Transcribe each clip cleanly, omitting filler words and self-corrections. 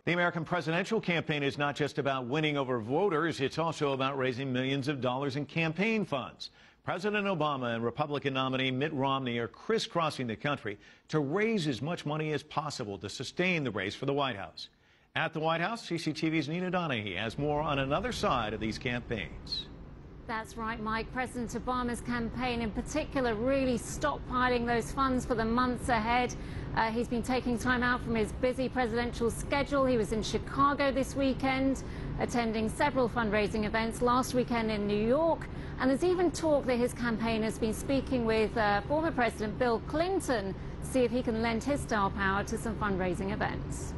The American presidential campaign is not just about winning over voters, it's also about raising millions of dollars in campaign funds. President Obama and Republican nominee Mitt Romney are crisscrossing the country to raise as much money as possible to sustain the race for the White House. At the White House, CCTV's Nina Donahue has more on another side of these campaigns. That's right, Mike. President Obama's campaign in particular really stockpiling those funds for the months ahead. He's been taking time out from his busy presidential schedule. He was in Chicago this weekend, attending several fundraising events last weekend in New York. And there's even talk that his campaign has been speaking with former President Bill Clinton to see if he can lend his star power to some fundraising events.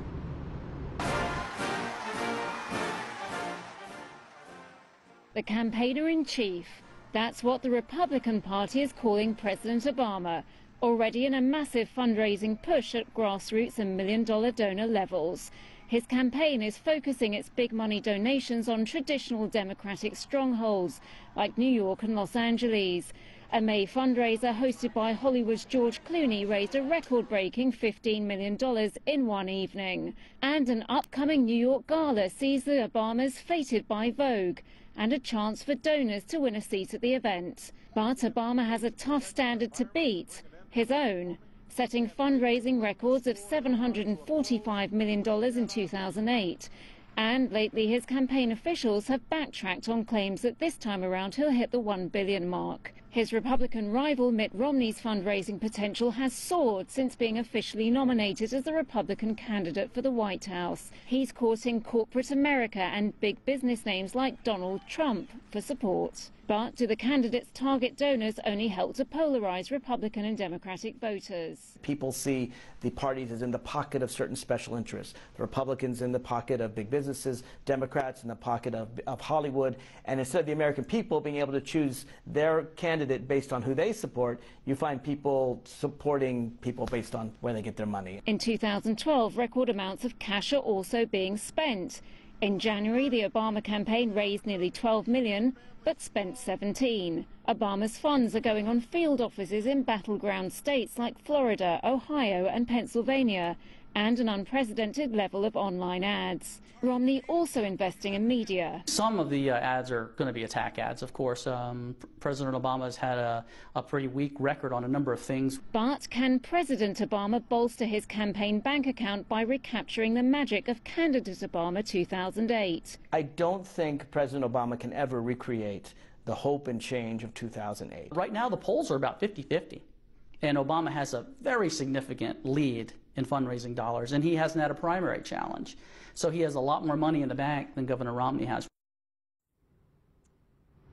The campaigner-in-chief, that's what the Republican Party is calling President Obama, already in a massive fundraising push at grassroots and million-dollar donor levels. His campaign is focusing its big money donations on traditional Democratic strongholds like New York and Los Angeles. A May fundraiser hosted by Hollywood's George Clooney raised a record-breaking $15 million in one evening. And an upcoming New York gala sees the Obamas feted by Vogue and a chance for donors to win a seat at the event. But Obama has a tough standard to beat, his own, setting fundraising records of $745 million in 2008. And lately his campaign officials have backtracked on claims that this time around he'll hit the $1 billion mark. His Republican rival Mitt Romney's fundraising potential has soared since being officially nominated as the Republican candidate for the White House. He's courting corporate America and big business names like Donald Trump for support. But do the candidate's target donors only help to polarize Republican and Democratic voters? People see the parties as in the pocket of certain special interests. The Republicans in the pocket of big businesses, Democrats in the pocket of Hollywood. And instead of the American people being able to choose their candidate based on who they support, you find people supporting people based on where they get their money. In 2012, record amounts of cash are also being spent. In January, the Obama campaign raised nearly $12 million, but spent 17. Obama's funds are going on field offices in battleground states like Florida, Ohio and Pennsylvania, and an unprecedented level of online ads. Romney also investing in media. Some of the ads are going to be attack ads, of course. President Obama has had a pretty weak record on a number of things. But can President Obama bolster his campaign bank account by recapturing the magic of candidate Obama 2008? I don't think President Obama can ever recreate the hope and change of 2008. Right now the polls are about 50-50. And Obama has a very significant lead in fundraising dollars, and he hasn't had a primary challenge. So he has a lot more money in the bank than Governor Romney has.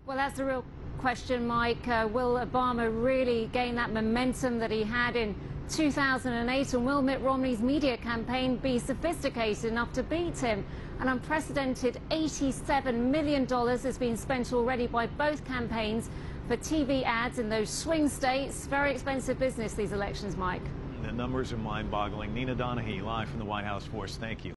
Well, that's the real question, Mike. Will Obama really gain that momentum that he had in 2008, and will Mitt Romney's media campaign be sophisticated enough to beat him? An unprecedented $87 million has been spent already by both campaigns for TV ads in those swing states. Very expensive business, these elections, Mike. The numbers are mind-boggling. Nina Donahue, live from the White House for us. Thank you.